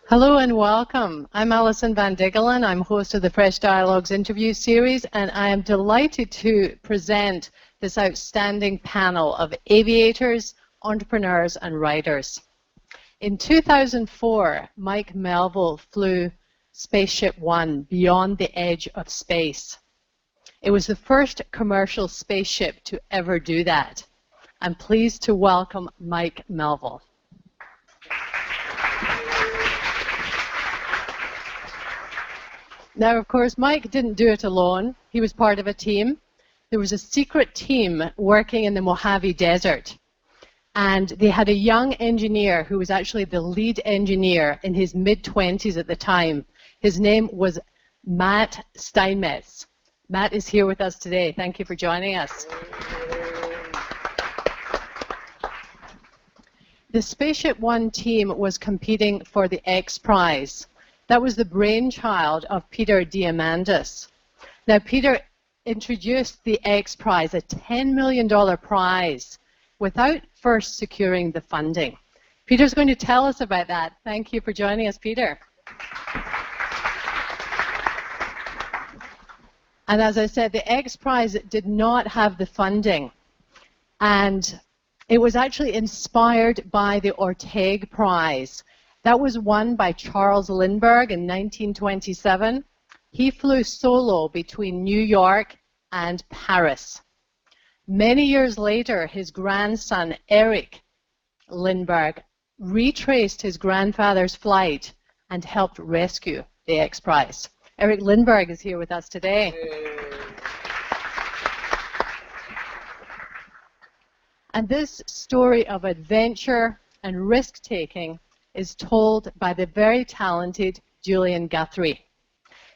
Hello and welcome. I'm Alison van Diggelen. I'm host of the Fresh Dialogues interview series, and I am delighted to present this outstanding panel of aviators, entrepreneurs, and writers. In 2004, Mike Melvill flew SpaceShipOne beyond the edge of space. It was the first commercial spaceship to ever do that. I'm pleased to welcome Mike Melvill. Now, of course, Mike didn't do it alone. He was part of a team. There was a secret team working in the Mojave Desert. And they had a young engineer who was actually the lead engineer in his mid-20s at the time. His name was Matt Stinemetze. Matt is here with us today. Thank you for joining us. The SpaceShipOne team was competing for the X Prize. That was the brainchild of Peter Diamandis. Now, Peter introduced the X Prize, a $10 million prize, without first securing the funding. Peter's going to tell us about that. Thank you for joining us, Peter. And as I said, the X Prize did not have the funding. And it was actually inspired by the Orteig Prize. That was won by Charles Lindbergh in 1927. He flew solo between New York and Paris. Many years later, his grandson, Erik Lindbergh, retraced his grandfather's flight and helped rescue the X Prize. Erik Lindbergh is here with us today. And this story of adventure and risk-taking is told by the very talented Julian Guthrie.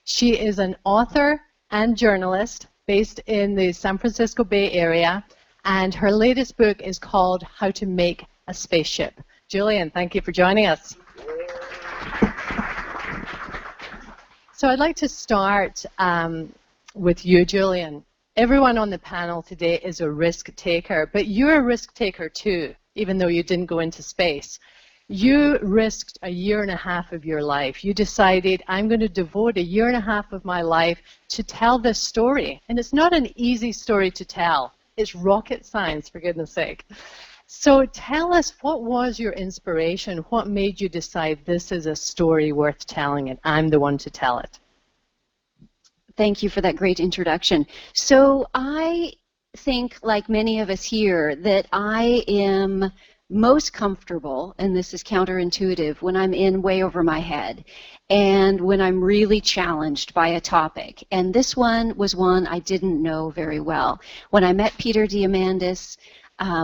She is an author and journalist based in the San Francisco Bay Area, and her latest book is called How to Make a Spaceship. Julian, thank you for joining us. So I'd like to start with you, Julian. Everyone on the panel today is a risk taker, but you're a risk taker too, even though you didn't go into space. You risked 1.5 years of your life. You decided, I'm going to devote 1.5 years of my life to tell this story. And it's not an easy story to tell. It's rocket science, for goodness sake. So tell us, what was your inspiration? What made you decide this is a story worth telling and I'm the one to tell it? Thank you for that great introduction. So I think, like many of us here, that I am most comfortable, and this is counterintuitive, when I'm in way over my head and when I'm really challenged by a topic. And this one was one I didn't know very well. When I met Peter Diamandis,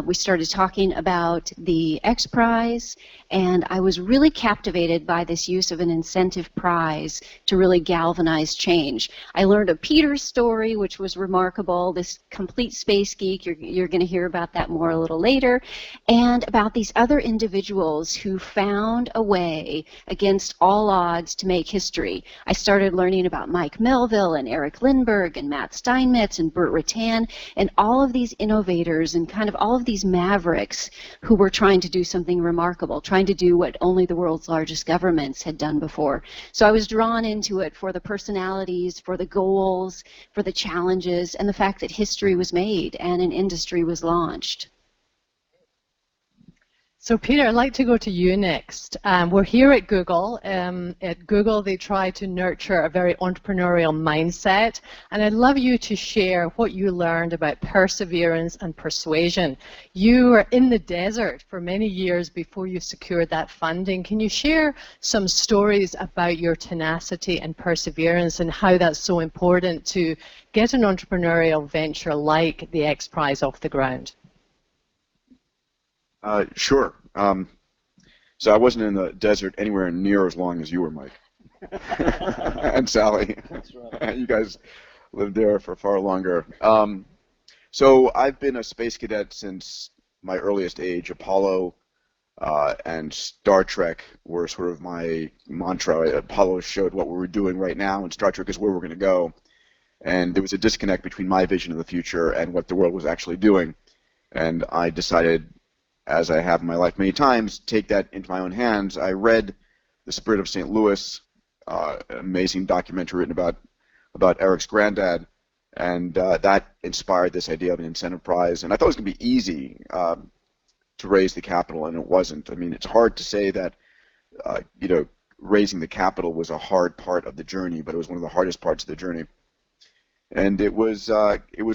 we started talking about the X Prize, and I was really captivated by this use of an incentive prize to really galvanize change. I learned of Peter's story, which was remarkable, this complete space geek. You're going to hear about that more a little later, and about these other individuals who found a way against all odds to make history. I started learning about Mike Melvill and Erik Lindbergh and Matt Stinemetze and Burt Rutan and all of these innovators and kind of all of these mavericks who were trying to do something remarkable, trying to do what only the world's largest governments had done before. So I was drawn into it for the personalities, for the goals, for the challenges, and the fact that history was made and an industry was launched. So Peter, I'd like to go to you next. We're here at Google. At Google, they try to nurture a very entrepreneurial mindset, and I'd love you to share what you learned about perseverance and persuasion. You were in the desert for many years before you secured that funding. Can you share some stories about your tenacity and perseverance and how that's so important to get an entrepreneurial venture like the X Prize off the ground? Sure. So I wasn't in the desert anywhere near as long as you were, Mike. And Sally. That's right. You guys lived there for far longer. So I've been a space cadet since my earliest age. Apollo and Star Trek were sort of my mantra. Apollo showed what we were doing right now, and Star Trek is where we're going to go. And there was a disconnect between my vision of the future and what the world was actually doing. And I decided, as I have in my life many times, take that into my own hands. I read The Spirit of St. Louis, an amazing documentary written about Erik's granddad, and that inspired this idea of an incentive prize. And I thought it was going to be easy to raise the capital, and it wasn't. I mean, it's hard to say that raising the capital was a hard part of the journey, but it was one of the hardest parts of the journey. And it was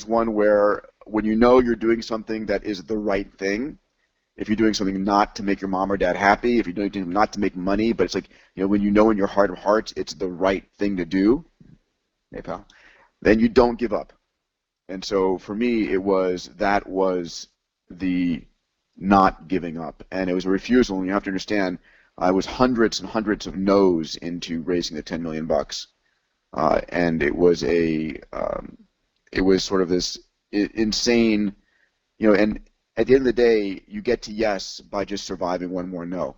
one where when you know you're doing something that is the right thing, if you're doing something not to make your mom or dad happy, if you're doing something not to make money, but it's like, when you know in your heart of hearts it's the right thing to do, hey pal, then you don't give up. And so for me, that was the not giving up, and it was a refusal. And you have to understand, I was hundreds and hundreds of no's into raising the $10 million, and it was sort of this insane, and at the end of the day, you get to yes by just surviving one more no.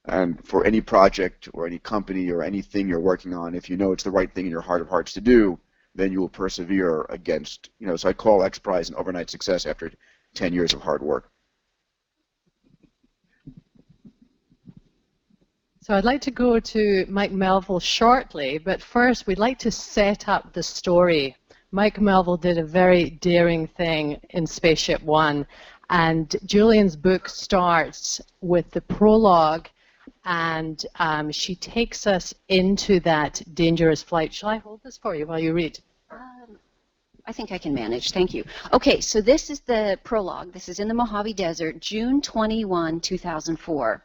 And for any project or any company or anything you're working on, if you know it's the right thing in your heart of hearts to do, then you will persevere against, so I call X Prize an overnight success after 10 years of hard work. So I'd like to go to Mike Melvill shortly, but first we'd like to set up the story. Mike Melvill did a very daring thing in SpaceShipOne, and Julian's book starts with the prologue, and she takes us into that dangerous flight. Shall I hold this for you while you read? I think I can manage. Thank you. Okay, so this is the prologue. This is in the Mojave Desert, June 21, 2004.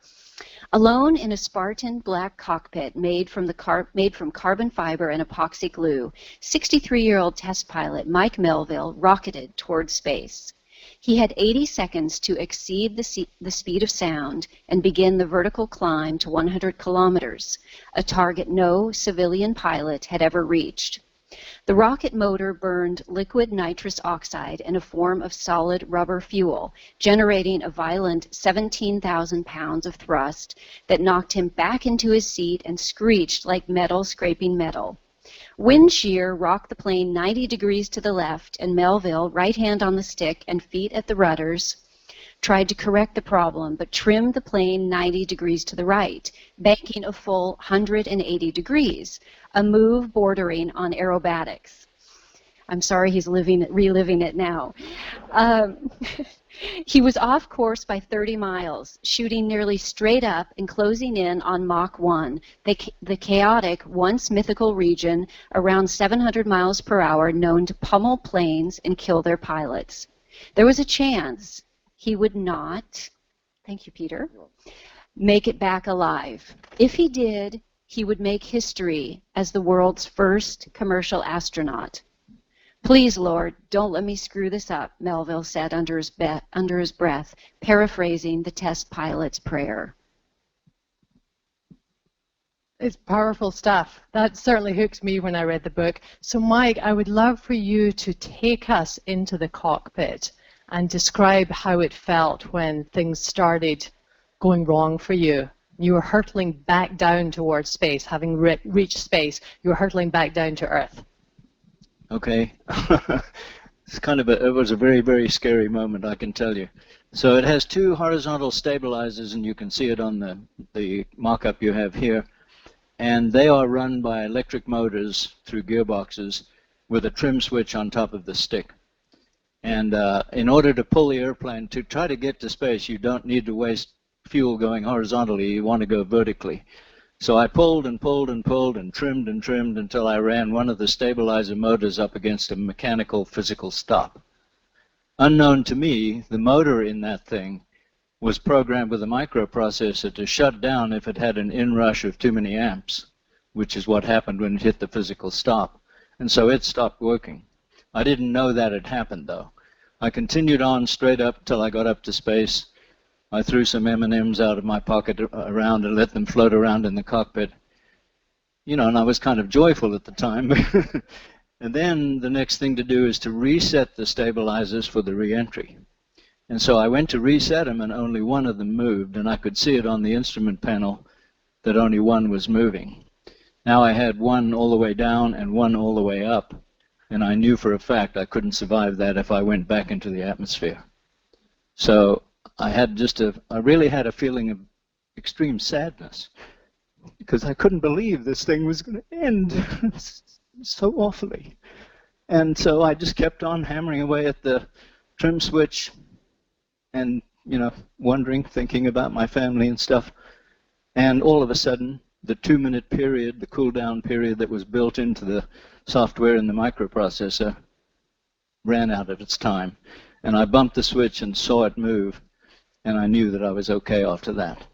Alone in a Spartan black cockpit made from carbon fiber and epoxy glue, 63-year-old test pilot Mike Melvill rocketed toward space. He had 80 seconds to exceed the speed of sound and begin the vertical climb to 100 kilometers, a target no civilian pilot had ever reached. The rocket motor burned liquid nitrous oxide in a form of solid rubber fuel, generating a violent 17,000 pounds of thrust that knocked him back into his seat and screeched like metal scraping metal. Wind shear rocked the plane 90 degrees to the left, and Melvill, right hand on the stick and feet at the rudders, tried to correct the problem, but trimmed the plane 90 degrees to the right, banking a full 180 degrees, a move bordering on aerobatics. I'm sorry he's reliving it now. He was off course by 30 miles, shooting nearly straight up and closing in on Mach 1, the chaotic, once mythical region around 700 miles per hour known to pummel planes and kill their pilots. There was a chance he would not, thank you, Peter, make it back alive. If he did, he would make history as the world's first commercial astronaut. Please, Lord, don't let me screw this up, Melvill said under his breath, paraphrasing the test pilot's prayer. It's powerful stuff. That certainly hooked me when I read the book. So, Mike, I would love for you to take us into the cockpit and describe how it felt when things started going wrong for you. You were hurtling back down towards space, having reached space. You were hurtling back down to Earth. Okay. It was a very, very scary moment, I can tell you. So it has two horizontal stabilizers, and you can see it on the mock-up you have here. And they are run by electric motors through gearboxes with a trim switch on top of the stick. And in order to pull the airplane, to try to get to space, you don't need to waste fuel going horizontally. You want to go vertically. So I pulled and pulled and pulled and trimmed until I ran one of the stabilizer motors up against a mechanical physical stop. Unknown to me, the motor in that thing was programmed with a microprocessor to shut down if it had an inrush of too many amps, which is what happened when it hit the physical stop. And so it stopped working. I didn't know that had happened, though. I continued on straight up till I got up to space. I threw some M&Ms out of my pocket around and let them float around in the cockpit. And I was kind of joyful at the time. And then the next thing to do is to reset the stabilizers for the re-entry. And so I went to reset them, and only one of them moved, and I could see it on the instrument panel that only one was moving. Now I had one all the way down and one all the way up, and I knew for a fact I couldn't survive that if I went back into the atmosphere. So I really had a feeling of extreme sadness. because I couldn't believe this thing was going to end so awfully. And so I just kept on hammering away at the trim switch and, you know, wondering, thinking about my family and stuff. And all of a sudden, the 2-minute period, the cool-down period that was built into the software in the microprocessor, ran out of its time. And I bumped the switch and saw it move, and I knew that I was okay after that.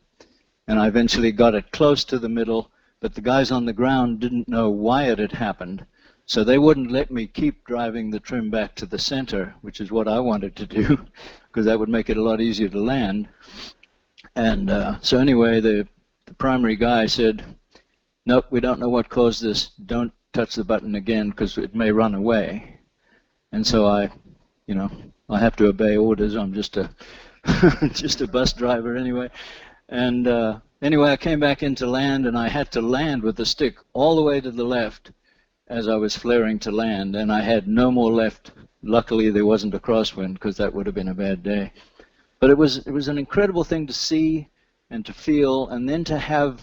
And I eventually got it close to the middle, but the guys on the ground didn't know why it had happened, so they wouldn't let me keep driving the trim back to the center, which is what I wanted to do, because that would make it a lot easier to land. And so anyway, the primary guy said, nope, we don't know what caused this. Don't touch the button again, because it may run away. And so I have to obey orders. I'm just a just a bus driver anyway. And anyway, I came back into land, and I had to land with the stick all the way to the left as I was flaring to land, and I had no more left. Luckily, there wasn't a crosswind, because that would have been a bad day. But it was an incredible thing to see and to feel, and then to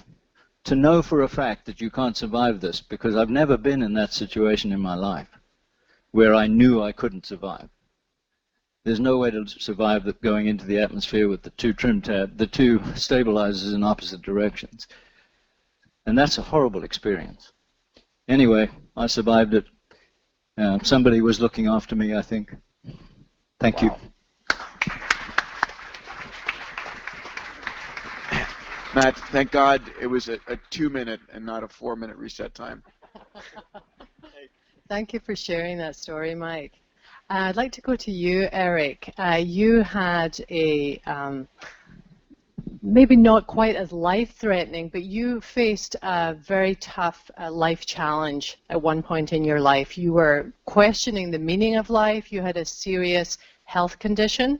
know for a fact that you can't survive this, because I've never been in that situation in my life where I knew I couldn't survive. There's no way to survive that going into the atmosphere with the two stabilizers in opposite directions. And that's a horrible experience. Anyway, I survived it. Somebody was looking after me, I think. Thank you. Matt, thank God it was a 2-minute and not a 4-minute reset time. Thank you for sharing that story, Mike. I'd like to go to you, Erik. You had a, maybe not quite as life-threatening, but you faced a very tough life challenge at one point in your life. You were questioning the meaning of life. You had a serious health condition.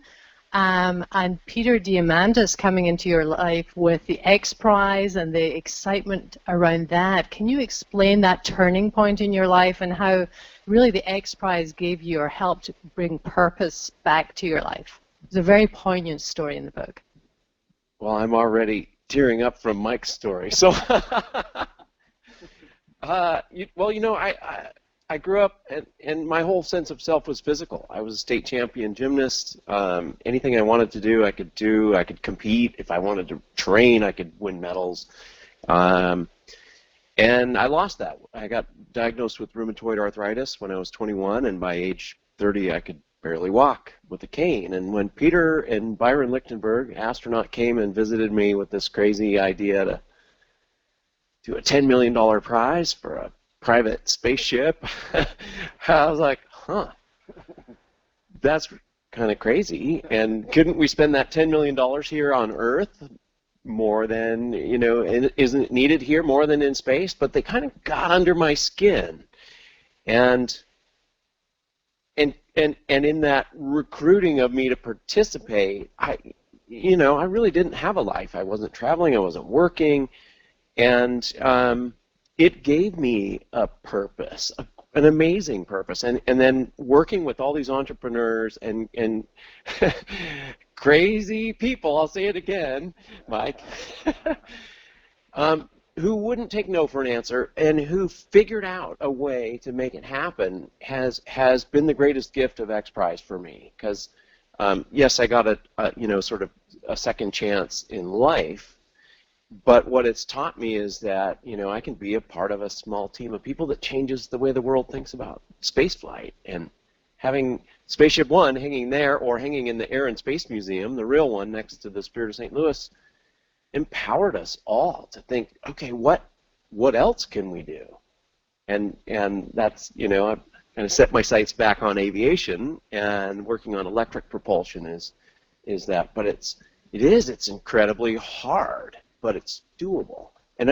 And Peter Diamandis coming into your life with the X Prize and the excitement around that. Can you explain that turning point in your life and how really the X Prize gave you or helped bring purpose back to your life? It's a very poignant story in the book. Well, I'm already tearing up from Mike's story. So, I grew up, and my whole sense of self was physical. I was a state champion gymnast. Anything I wanted to do, I could do. I could compete. If I wanted to train, I could win medals. And I lost that. I got diagnosed with rheumatoid arthritis when I was 21, and by age 30, I could barely walk with a cane. And when Peter and Byron Lichtenberg, astronaut, came and visited me with this crazy idea to do a $10 million prize for a private spaceship, I was like, huh, that's kind of crazy. And couldn't we spend that $10 million here on Earth more than, isn't it needed here more than in space? But they kind of got under my skin. And in that recruiting of me to participate, I really didn't have a life. I wasn't traveling, I wasn't working, and it gave me a purpose, an amazing purpose. And then working with all these entrepreneurs and crazy people, I'll say it again, Mike, who wouldn't take no for an answer and who figured out a way to make it happen has been the greatest gift of X Prize for me. Because, yes, I got sort of a second chance in life. But what it's taught me is that, I can be a part of a small team of people that changes the way the world thinks about spaceflight. And having SpaceShipOne hanging there or hanging in the Air and Space Museum, the real one next to the Spirit of St. Louis, empowered us all to think, okay, what else can we do? And that's, I've kind of set my sights back on aviation, and working on electric propulsion is that. But it's incredibly hard. But it's doable. And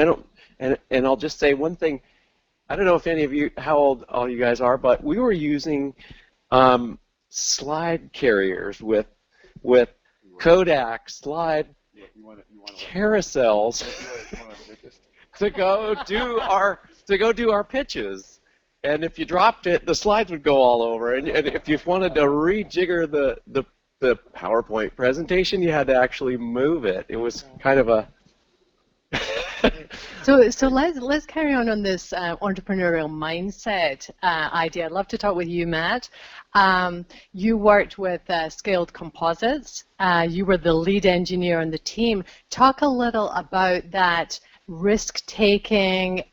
I'll just say one thing. I don't know if any of you, how old all you guys are, but we were using slide carriers with Kodak slide carousels to go do our pitches. And if you dropped it, the slides would go all over. And if you wanted to rejigger the PowerPoint presentation, you had to actually move it. It was kind of a So let's carry on this entrepreneurial mindset idea. I'd love to talk with you, Matt. You worked with Scaled Composites. You were the lead engineer on the team. Talk a little about that risk-taking,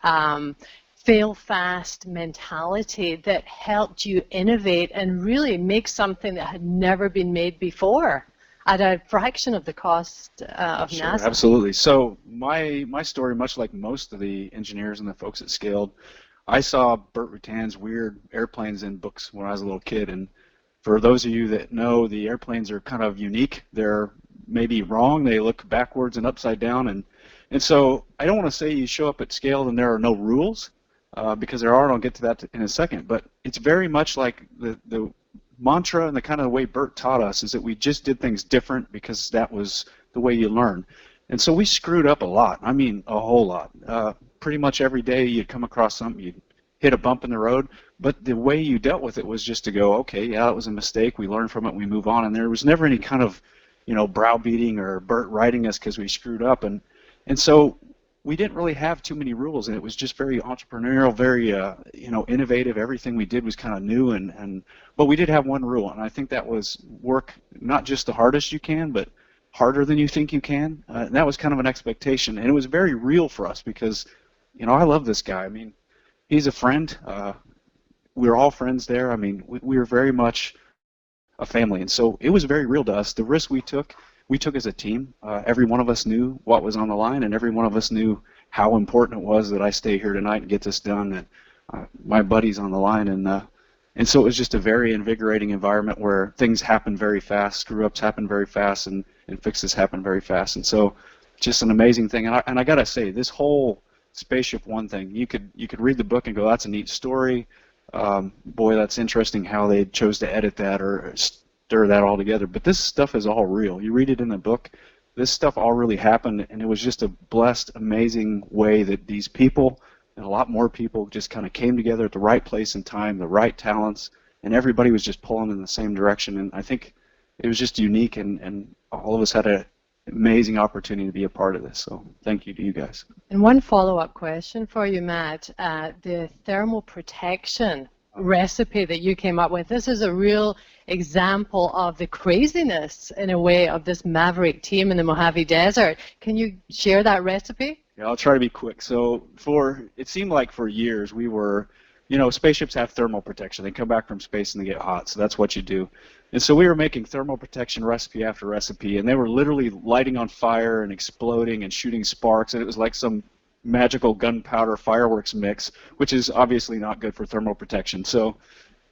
fail-fast mentality that helped you innovate and really make something that had never been made before at a fraction of the cost of Sure, NASA. absolutely. So my story, much like most of the engineers and the folks at Scaled, I saw Burt Rutan's weird airplanes in books when I was a little kid. And for those of you that know, the airplanes are kind of unique. They're maybe wrong. They look backwards and upside down. And so I don't want to say you show up at Scaled and there are no rules, because there are, and I'll get to that in a second. But it's very much like the mantra and the kind of the way Burt taught us is that we just did things different because that was the way you learn. And so we screwed up a lot. I mean, a whole lot. Pretty much every day you'd come across something, you'd hit a bump in the road, but the way you dealt with it was just to go, okay, yeah, it was a mistake, we learn from it, we move on, and there was never any kind of, browbeating or Burt writing us because we screwed up. And so we didn't really have too many rules, and it was just very entrepreneurial, very innovative. Everything we did was kind of new, but we did have one rule, and I think that was work not just the hardest you can, but harder than you think you can. And that was kind of an expectation, and it was very real for us because, I love this guy. I mean, he's a friend. We were all friends there. I mean, we were very much a family, and so it was very real to us. The risk we took as a team. Every one of us knew what was on the line, and every one of us knew how important it was that I stay here tonight and get this done, that my buddy's on the line. And so it was just a very invigorating environment where things happen very fast, screw-ups happen very fast, and fixes happen very fast. And so just an amazing thing. And I got to say, this whole SpaceShipOne thing, you could read the book and go, that's a neat story. Boy, that's interesting how they chose to edit that or stir that all together. But this stuff is all real. You read it in the book. This stuff all really happened, and it was just a blessed, amazing way that these people and a lot more people just kind of came together at the right place and time, the right talents, and everybody was just pulling in the same direction. And I think it was just unique, and all of us had an amazing opportunity to be a part of this. So thank you to you guys. And one follow-up question for you, Matt. The thermal protection recipe that you came up with, this is a real example of the craziness, in a way, of this maverick team in the Mojave Desert. Can you share that recipe? Yeah, I'll try to be quick. So it seemed like for years we were, spaceships have thermal protection. They come back from space and they get hot, so that's what you do. And so we were making thermal protection recipe after recipe, and they were literally lighting on fire and exploding and shooting sparks, and it was like some magical gunpowder fireworks mix, which is obviously not good for thermal protection. So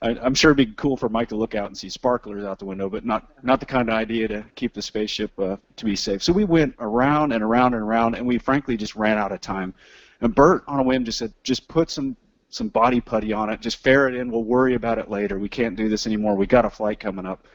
I'm sure it'd be cool for Mike to look out and see sparklers out the window, but not the kind of idea to keep the spaceship to be safe. So we went around and around and around, and we frankly just ran out of time. And Burt, on a whim, just said, just put some body putty on it, just ferret it in, we'll worry about it later. We can't do this anymore. We got a flight coming up.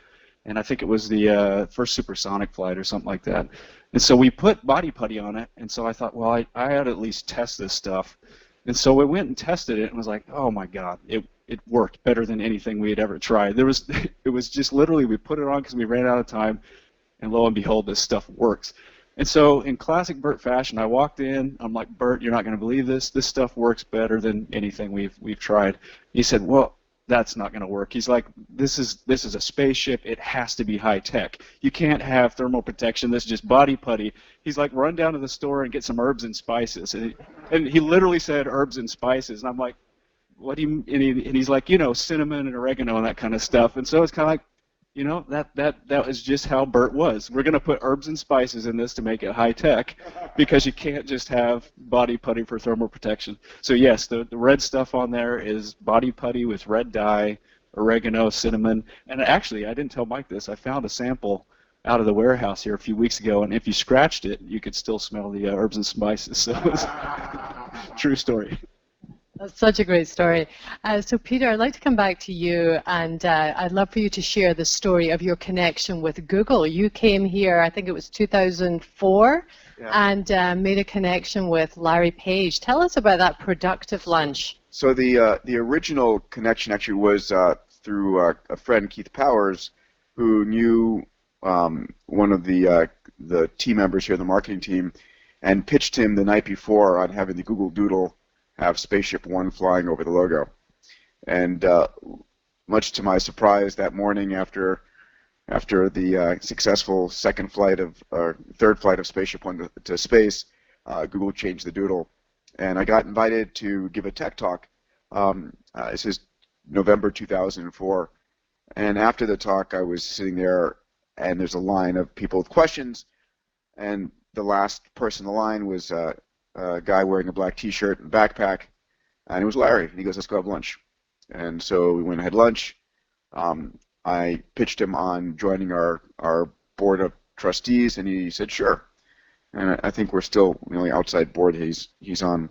And I think it was the first supersonic flight or something like that. And so we put body putty on it, and so I thought, well, I ought to at least test this stuff. And so we went and tested it and was like, oh my God, it worked better than anything we had ever tried. It was just literally, we put it on because we ran out of time, and lo and behold, this stuff works. And so in classic Burt fashion, I walked in, I'm like, Burt, you're not going to believe this. This stuff works better than anything we've tried. He said, well, that's not going to work. He's like, this is a spaceship. It has to be high tech. You can't have thermal protection. This is just body putty. He's like, run down to the store and get some herbs and spices. And he literally said herbs and spices. And I'm like, what do you? And he's like, cinnamon and oregano and that kind of stuff. And so it's kind of like, that was just how Burt was. We're going to put herbs and spices in this to make it high tech, because you can't just have body putty for thermal protection. So yes, the red stuff on there is body putty with red dye, oregano, cinnamon, and actually I didn't tell Mike this. I found a sample out of the warehouse here a few weeks ago, and if you scratched it, you could still smell the herbs and spices. So it's true story. That's such a great story. So Peter, I'd like to come back to you, and I'd love for you to share the story of your connection with Google. You came here, I think it was 2004, and made a connection with Larry Page. Tell us about that productive lunch. So the original connection actually was through a friend, Keith Powers, who knew one of the team members here, the marketing team, and pitched him the night before on having the Google Doodle have SpaceShipOne flying over the logo. And much to my surprise, that morning after the successful third flight of SpaceShipOne to space, Google changed the doodle, and I got invited to give a tech talk. This is November 2004, and after the talk, I was sitting there, and there's a line of people with questions, and the last person in the line was a guy wearing a black T-shirt and backpack, and it was Larry. And he goes, "Let's go have lunch." And so we went and had lunch. I pitched him on joining our board of trustees, and he said, "Sure." And I think we're still the only outside board he's on.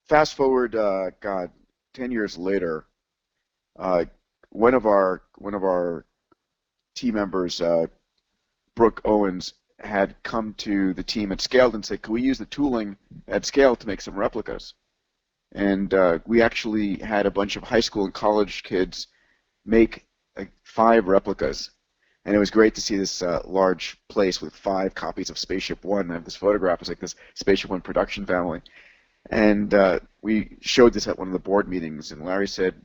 Fast forward, 10 years later, one of our team members, Brooke Owens, had come to the team at Scaled and said, "Can we use the tooling at Scaled to make some replicas?" And we actually had a bunch of high school and college kids make 5 replicas. And it was great to see this large place with 5 copies of SpaceShipOne. I have this photograph. It's like this SpaceShipOne production family. And we showed this at one of the board meetings, and Larry said,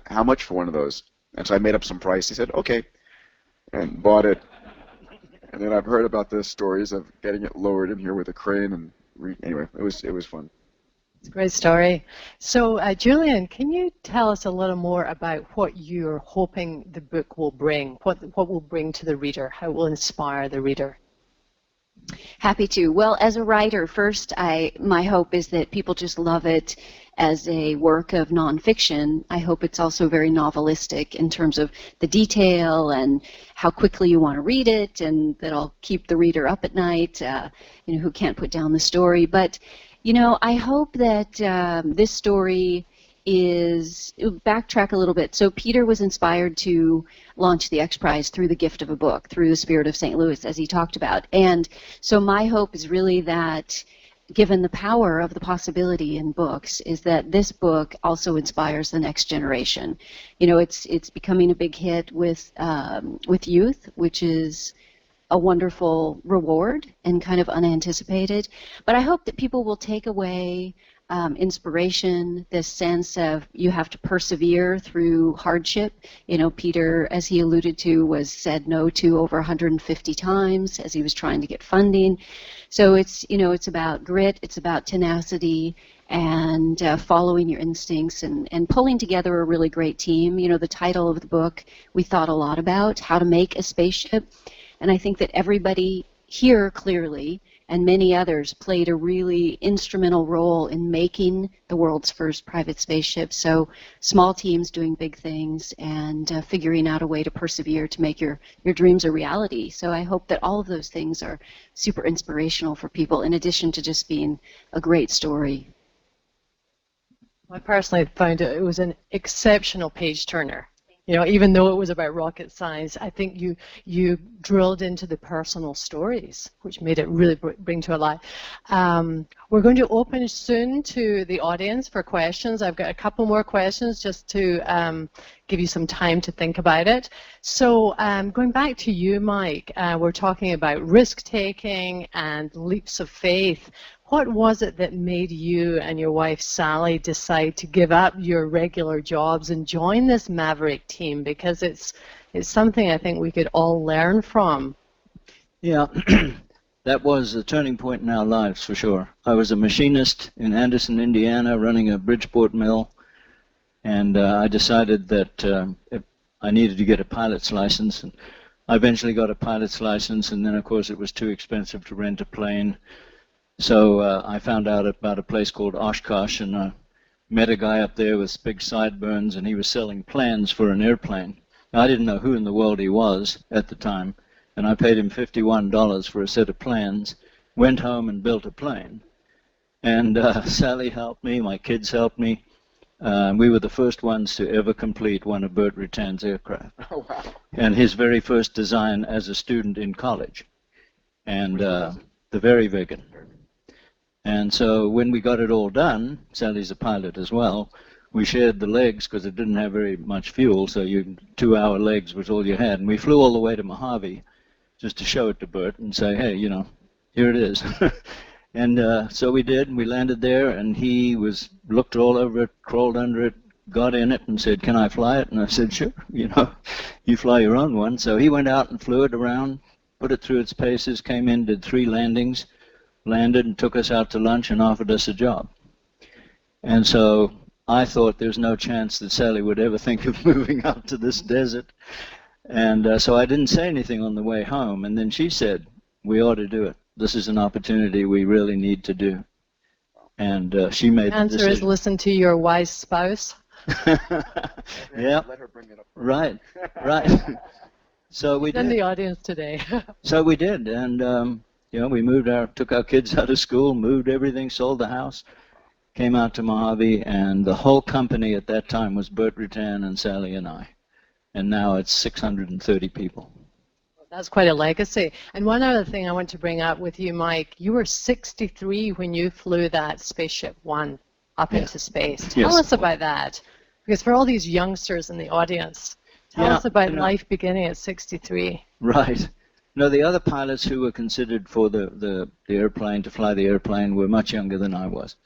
"How much for one of those?" And so I made up some price. He said, "Okay," and bought it. And then I've heard about the stories of getting it lowered in here with a crane. And anyway, it was fun. It's a great story. So, Julian, can you tell us a little more about what you're hoping the book will bring? What will bring to the reader? How it will inspire the reader? Happy to. Well, as a writer, first, my hope is that people just love it as a work of nonfiction. I hope it's also very novelistic in terms of the detail and how quickly you want to read it, and that'll keep the reader up at night, who can't put down the story. But I hope that this story is, backtrack a little bit. So Peter was inspired to launch the X Prize through the gift of a book, through the spirit of St. Louis, as he talked about. And so my hope is really that, given the power of the possibility in books, is that this book also inspires the next generation. It's becoming a big hit with youth, which is a wonderful reward and kind of unanticipated. But I hope that people will take away inspiration, this sense of you have to persevere through hardship. Peter, as he alluded to, was said no to over 150 times as he was trying to get funding. So it's about grit, it's about tenacity, and following your instincts and pulling together a really great team. The title of the book, we thought a lot about how to make a spaceship. And I think that everybody here clearly, and many others, played a really instrumental role in making the world's first private spaceship. So small teams doing big things and figuring out a way to persevere to make your dreams a reality. So I hope that all of those things are super inspirational for people, in addition to just being a great story. I personally found it was an exceptional page turner. Even though it was about rocket science, I think you drilled into the personal stories, which made it really bring to life. We're going to open soon to the audience for questions. I've got a couple more questions just to give you some time to think about it. So going back to you, Mike, we're talking about risk-taking and leaps of faith. What was it that made you and your wife Sally decide to give up your regular jobs and join this Maverick team? Because it's something I think we could all learn from. Yeah, that was a turning point in our lives for sure. I was a machinist in Anderson, Indiana, running a Bridgeport mill, and I decided that I needed to get a pilot's license. And I eventually got a pilot's license, and then of course it was too expensive to rent a plane. So I found out about a place called Oshkosh, and I met a guy up there with big sideburns, and he was selling plans for an airplane. Now, I didn't know who in the world he was at the time, and I paid him $51 for a set of plans, went home and built a plane. And Sally helped me, my kids helped me. We were the first ones to ever complete one of Burt Rutan's aircraft. Oh, wow. And his very first design as a student in college. And the very Viggen. And so when we got it all done, Sally's a pilot as well, we shared the legs because it didn't have very much fuel, so 2-hour legs was all you had. And we flew all the way to Mojave just to show it to Bert and say, hey, Here it is. And so we did, and we landed there, and he looked all over it, crawled under it, got in it, and said, "Can I fly it?" And I said, "Sure, you fly your own one." So he went out and flew it around, put it through its paces, came in, did 3 landings, landed, and took us out to lunch and offered us a job. And so I thought there's no chance that Sally would ever think of moving out to this desert. And so I didn't say anything on the way home. And then she said, "We ought to do it. This is an opportunity we really need to do." And she made the answer decision. is listen to your wise spouse. Yeah. Let her bring it up. Right. So we It's in did. the audience today. So we did, and we took our kids out of school, moved everything, sold the house, came out to Mojave, and the whole company at that time was Bert Rutan and Sally and I, and now it's 630 people. That's quite a legacy. And one other thing I want to bring up with you, Mike, you were 63 when you flew that SpaceShipOne up into space. Tell us about that, because for all these youngsters in the audience, tell us about life beginning at 63. Right. No, the other pilots who were considered for the airplane, to fly the airplane, were much younger than I was.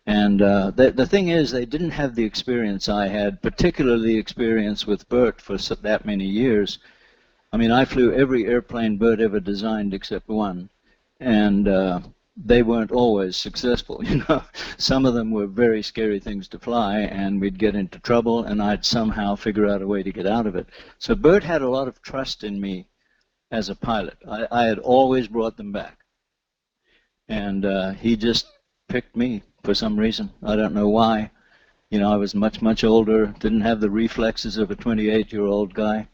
And the thing is, they didn't have the experience I had, particularly the experience with Bert for that many years. I mean, I flew every airplane Bert ever designed except one, and they weren't always successful. Some of them were very scary things to fly, and we'd get into trouble, and I'd somehow figure out a way to get out of it. So Bert had a lot of trust in me as a pilot. I had always brought them back, and he just picked me for some reason. I don't know why. I was much older, didn't have the reflexes of a 28-year-old guy.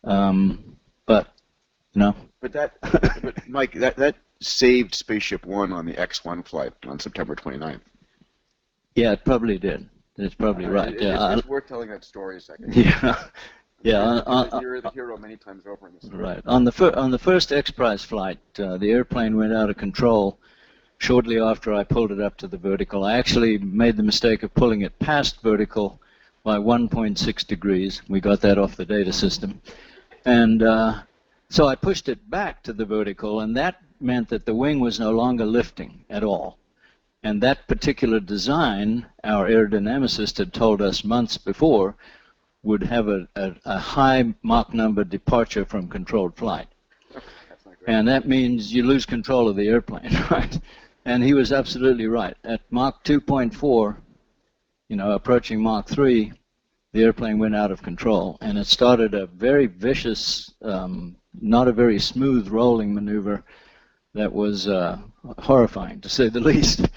But Mike, that saved SpaceShipOne on the X1 flight on September 29th. Yeah, it probably did. It's probably right. It's worth telling that story a second. Yeah. Yeah. You're the hero many times over in this story. Right. On the first X Prize flight, the airplane went out of control shortly after I pulled it up to the vertical. I actually made the mistake of pulling it past vertical by 1.6 degrees. We got that off the data system. And so I pushed it back to the vertical, and that meant that the wing was no longer lifting at all. And that particular design, our aerodynamicist had told us months before, would have a high Mach number departure from controlled flight. And that means you lose control of the airplane, right? And he was absolutely right. At Mach 2.4, approaching Mach 3, the airplane went out of control, and it started a very vicious, not a very smooth rolling maneuver that was horrifying, to say the least.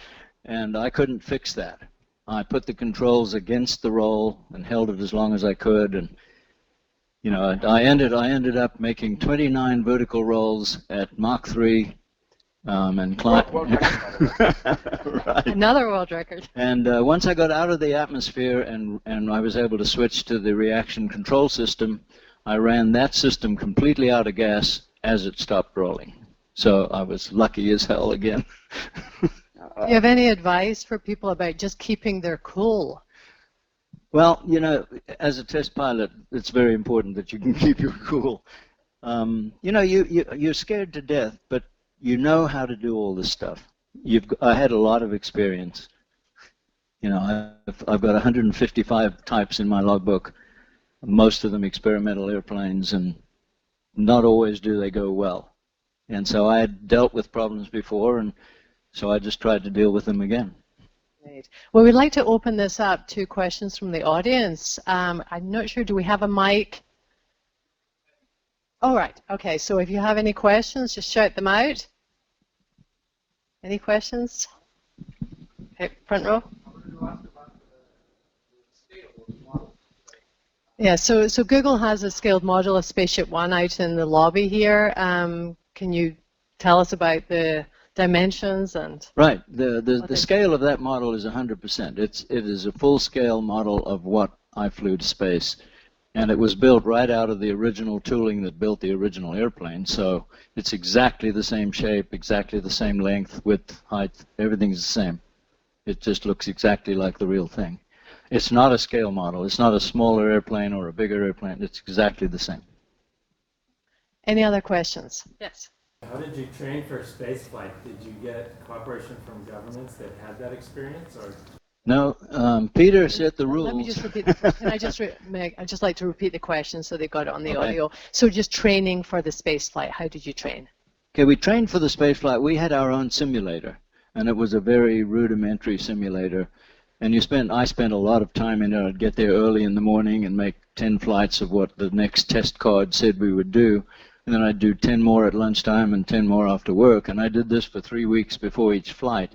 And I couldn't fix that. I put the controls against the roll and held it as long as I could, and I ended up making 29 vertical rolls at Mach 3, and climbed. Right. Another world record. And once I got out of the atmosphere and I was able to switch to the reaction control system, I ran that system completely out of gas as it stopped rolling. So I was lucky as hell again. Do you have any advice for people about just keeping their cool? Well, as a test pilot, it's very important that you can keep your cool. You're scared to death, but you know how to do all this stuff. I had a lot of experience. I've got 155 types in my logbook, most of them experimental airplanes, and not always do they go well. And so I had dealt with problems before, and so I just tried to deal with them again. Great. Well, we'd like to open this up to questions from the audience. I'm not sure, do we have a mic? All right. Okay, so if you have any questions, just shout them out. Any questions? Okay, front row. Yeah, so Google has a scaled model of SpaceShipOne out in the lobby here. Can you tell us about the dimensions and? Right. The scale of that model is 100%. It is a full-scale model of what I flew to space, and it was built right out of the original tooling that built the original airplane. So it's exactly the same shape, exactly the same length, width, height. Everything's the same. It just looks exactly like the real thing. It's not a scale model. It's not a smaller airplane or a bigger airplane. It's exactly the same. Any other questions? Yes. How did you train for spaceflight? Did you get cooperation from governments that had that experience, or? No, Peter set the rules. Let me just repeat. Can I just I'd just like to repeat the question so they got it on the audio. So just training for the space flight. How did you train? Okay, we trained for the space flight. We had our own simulator, and it was a very rudimentary simulator. And I spent a lot of time in it. I'd get there early in the morning and make 10 flights of what the next test card said we would do. And then I'd do 10 more at lunchtime and 10 more after work. And I did this for 3 weeks before each flight.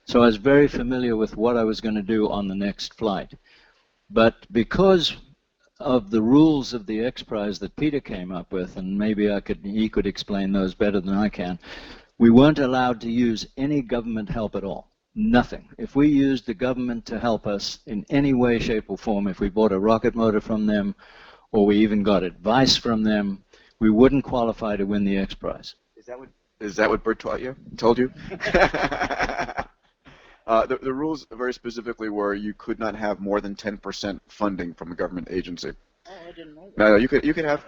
So I was very familiar with what I was going to do on the next flight. But because of the rules of the X Prize that Peter came up with, and maybe he could explain those better than I can, we weren't allowed to use any government help at all. Nothing. If we used the government to help us in any way, shape, or form, if we bought a rocket motor from them, or we even got advice from them, we wouldn't qualify to win the X Prize. Is that what Bert told you? The rules very specifically were you could not have more than 10% funding from a government agency. Oh, I didn't know that. No, you could have.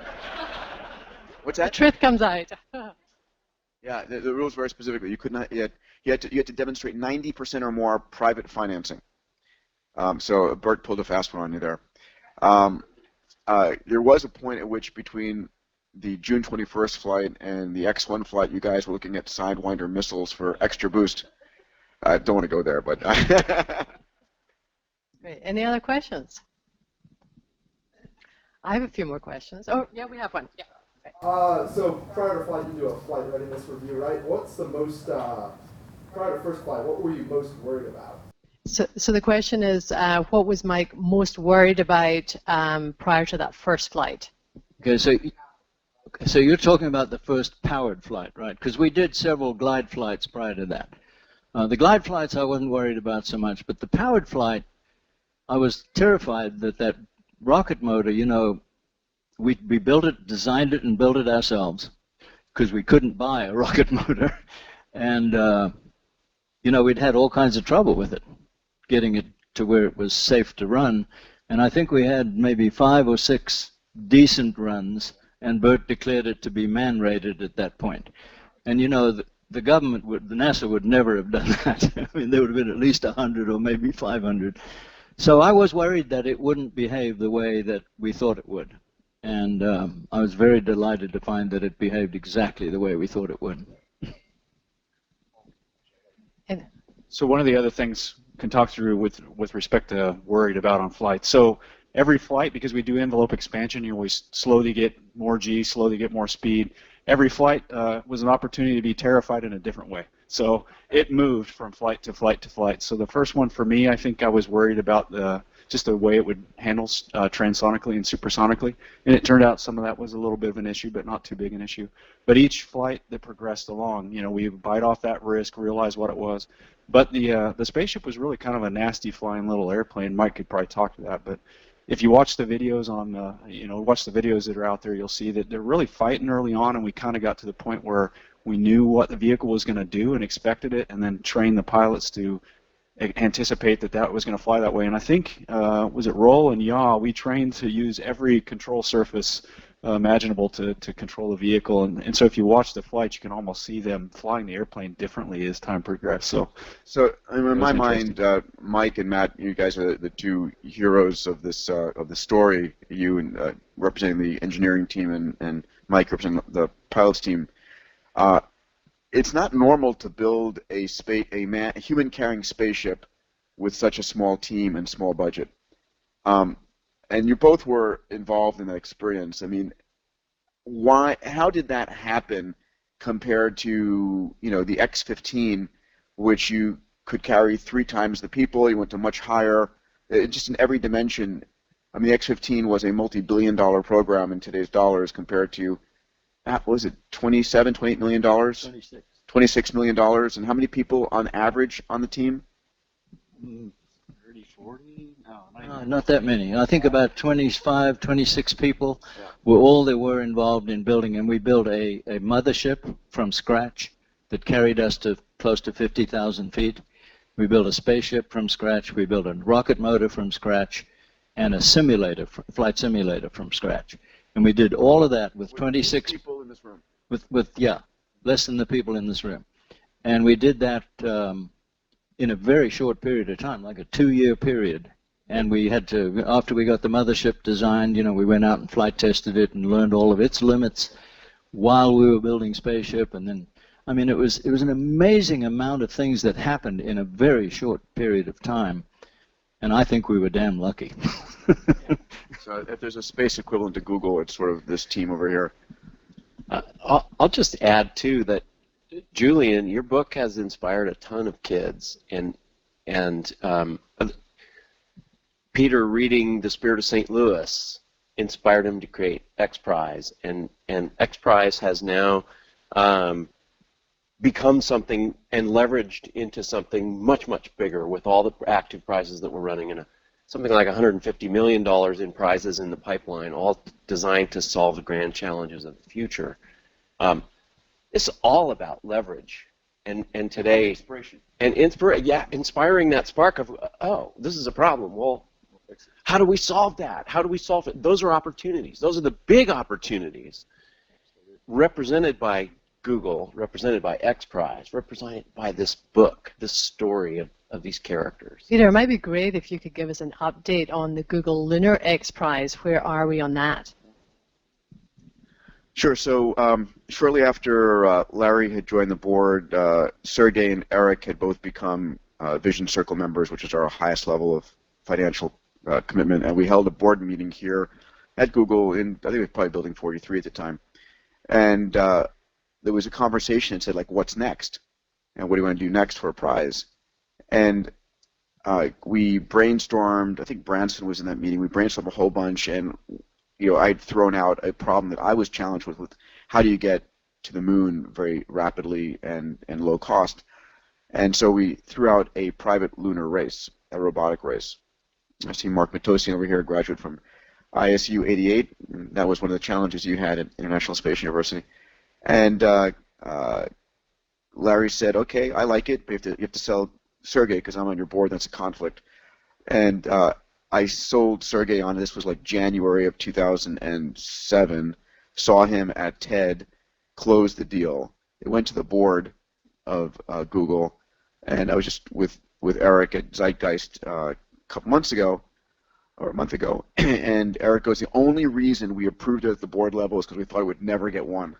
What's that? The truth comes out. Yeah, the rules very specifically. You could not. You had to demonstrate 90% or more private financing. So Bert pulled a fast one on you there. There was a point at which between the June 21st flight and the X-1 flight, you guys were looking at Sidewinder missiles for extra boost. I don't want to go there, but. Great. Any other questions? I have a few more questions. Oh, yeah, we have one. Yeah. So prior to flight, you do a flight readiness review, right? What's the most, prior to first flight, what were you most worried about? So the question is, what was Mike most worried about prior to that first flight? Okay, so you're talking about the first powered flight, right? Because we did several glide flights prior to that. The glide flights I wasn't worried about so much, but the powered flight, I was terrified that rocket motor, you know, we built it, designed it, and built it ourselves because we couldn't buy a rocket motor. And, you know, we'd had all kinds of trouble with it, getting it to where it was safe to run. And I think we had maybe 5 or 6 decent runs, and Bert declared it to be man-rated at that point. And, you know, the government the NASA would never have done that. I mean, there would have been at least 100 or maybe 500. So I was worried that it wouldn't behave the way that we thought it would. And I was very delighted to find that it behaved exactly the way we thought it would. So one of the other things can talk through with respect to worried about on flight. So every flight, because we do envelope expansion, you always slowly get more G, slowly get more speed. Every flight was an opportunity to be terrified in a different way. So it moved from flight to flight to flight. So the first one for me, I think I was worried about just the way it would handle transonically and supersonically. And it turned out some of that was a little bit of an issue, but not too big an issue. But each flight that progressed along, you know, we bite off that risk, realize what it was. But the Spaceship was really kind of a nasty flying little airplane. Mike could probably talk to that, but if you watch the videos on, watch the videos that are out there, you'll see that they're really fighting early on, and we kind of got to the point where we knew what the vehicle was going to do and expected it, and then trained the pilots to anticipate that was going to fly that way. And I think, was it Roll and Yaw, we trained to use every control surface imaginable to control the vehicle. And so if you watch the flights, you can almost see them flying the airplane differently as time progressed. So in my mind, Mike and Matt, you guys are the two heroes of this of the story. You and representing the engineering team, and Mike representing the pilots team. It's not normal to build a human-carrying spaceship with such a small team and small budget. And you both were involved in that experience. I mean, how did that happen compared to, you know, the X-15, which you could carry 3 times the people, you went to much higher, just in every dimension. I mean, the X-15 was a multi-billion-dollar program in today's dollars compared to, what was it, $28 million? 26. $26 million. And how many people on average on the team? 30, 40? No, not that many. I think about 25, 26 people were all that were involved in building, and we built a mothership from scratch that carried us to close to 50,000 feet. We built a spaceship from scratch. We built a rocket motor from scratch, and a simulator, flight simulator from scratch. And we did all of that with 26 people in this room. With less than the people in this room. And we did that in a very short period of time, like a 2-year period. And we had to, after we got the mothership designed, you know, we went out and flight tested it and learned all of its limits while we were building Spaceship. And then, I mean, it was an amazing amount of things that happened in a very short period of time. And I think we were damn lucky. So if there's a space equivalent to Google, it's sort of this team over here. I'll just add, too, that, Julian, your book has inspired a ton of kids. And Peter reading The Spirit of St. Louis inspired him to create X Prize. And X Prize has now become something and leveraged into something much, much bigger with all the active prizes that we're running, and something like $150 million in prizes in the pipeline, all designed to solve the grand challenges of the future. It's all about leverage, and today, inspiration, and inspiring that spark of, oh, this is a problem. Well, how do we solve that? How do we solve it? Those are opportunities. Those are the big opportunities, represented by Google, represented by X Prize, represented by this book, this story of these characters. Peter, it might be great if you could give us an update on the Google Lunar X Prize. Where are we on that? Sure. So shortly after Larry had joined the board, Sergey and Erik had both become Vision Circle members, which is our highest level of financial commitment, and we held a board meeting here at Google in, I think it was probably Building 43 at the time, and there was a conversation that said, like, what's next? And what do you want to do next for a prize? And we brainstormed, I think Branson was in that meeting, we brainstormed a whole bunch, and I'd thrown out a problem that I was challenged with how do you get to the moon very rapidly and low cost. And so we threw out a private lunar race, a robotic race. I see Mark Matosian over here, a graduate from ISU 88. That was one of the challenges you had at International Space University. And Larry said, okay, I like it, but you have to sell Sergey because I'm on your board, that's a conflict. And I sold Sergey on, this was like January of 2007, saw him at TED, closed the deal. It went to the board of Google, and I was just with Erik at Zeitgeist a couple months ago, or a month ago, and Erik goes, the only reason we approved it at the board level is because we thought it would never get one.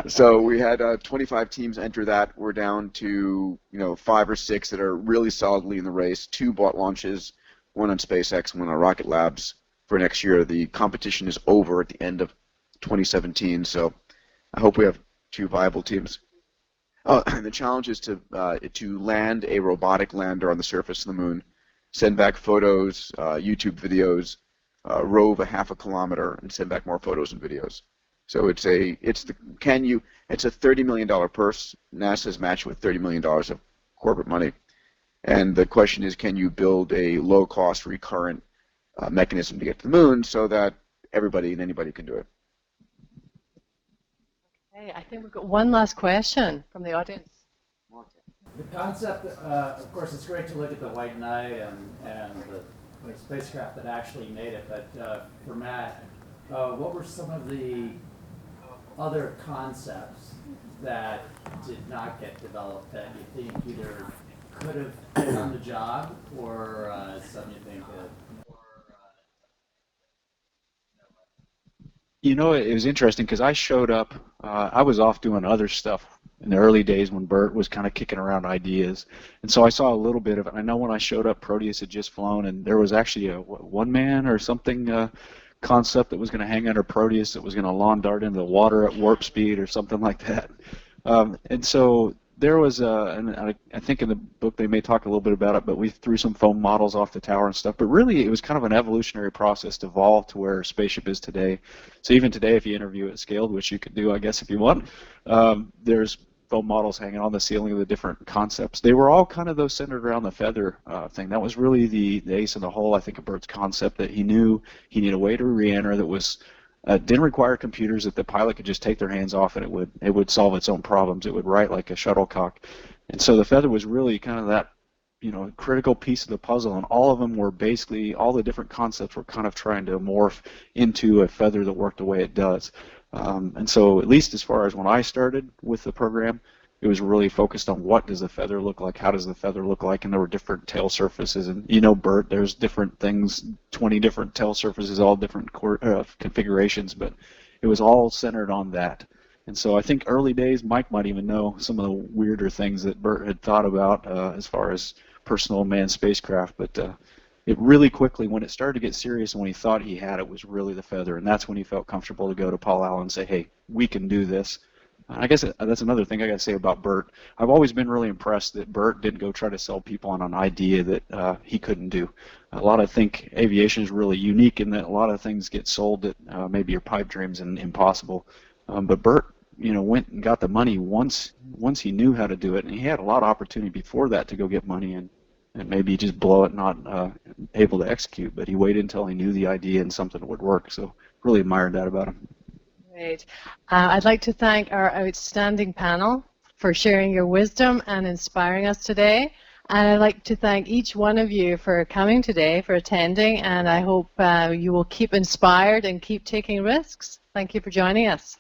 So we had 25 teams enter that. We're down to 5 or 6 that are really solidly in the race. 2 bought launches, 1 on SpaceX, 1 on Rocket Labs for next year. The competition is over at the end of 2017, so I hope we have 2 viable teams. The challenge is to land a robotic lander on the surface of the moon, send back photos, YouTube videos, rove a half a kilometer, and send back more photos and videos. So it's a $30 million purse. NASA's matched with $30 million of corporate money, and the question is, can you build a low-cost, recurrent mechanism to get to the moon so that everybody and anybody can do it? Okay, I think we've got one last question from the audience. The concept, of course, it's great to look at the white knight and the spacecraft that actually made it, but for Matt, what were some of the other concepts that did not get developed that you think either could have done the job or some you think It was interesting because I showed up, I was off doing other stuff in the early days when Bert was kind of kicking around ideas. And so I saw a little bit of it. I know when I showed up, Proteus had just flown, and there was actually a one-man or something concept that was going to hang under Proteus that was going to lawn dart into the water at warp speed or something like that. And so there was, and I think in the book they may talk a little bit about it, but we threw some foam models off the tower and stuff. But really, it was kind of an evolutionary process to evolve to where Spaceship is today. So even today, if you interview it scaled, which you could do, I guess, if you want, there's foam models hanging on the ceiling of the different concepts. They were all kind of those centered around the feather thing. That was really the ace in the hole, I think, of Bert's concept, that he knew he needed a way to re-enter that was didn't require computers, that the pilot could just take their hands off and it would solve its own problems. It would write like a shuttlecock. And so the feather was really kind of that critical piece of the puzzle, and all of them were basically, all the different concepts were kind of trying to morph into a feather that worked the way it does. And so at least as far as when I started with the program, it was really focused on what does the feather look like, how does the feather look like, and there were different tail surfaces. And you know, Bert, there's different things, 20 different tail surfaces, all different configurations, but it was all centered on that. And so I think early days, Mike might even know some of the weirder things that Bert had thought about as far as personal manned spacecraft, but it really quickly, when it started to get serious and when he thought he had it, was really the feather, and that's when he felt comfortable to go to Paul Allen and say, hey, we can do this. I guess that's another thing I got to say about Bert. I've always been really impressed that Bert didn't go try to sell people on an idea that he couldn't do. A lot of think aviation is really unique in that a lot of things get sold that maybe are pipe dreams and impossible. But Bert, you know, went and got the money once he knew how to do it, and he had a lot of opportunity before that to go get money and maybe just blow it, not able to execute. But he waited until he knew the idea and something would work. So really admired that about him. Great. I'd like to thank our outstanding panel for sharing your wisdom and inspiring us today. And I'd like to thank each one of you for coming today, for attending, and I hope you will keep inspired and keep taking risks. Thank you for joining us.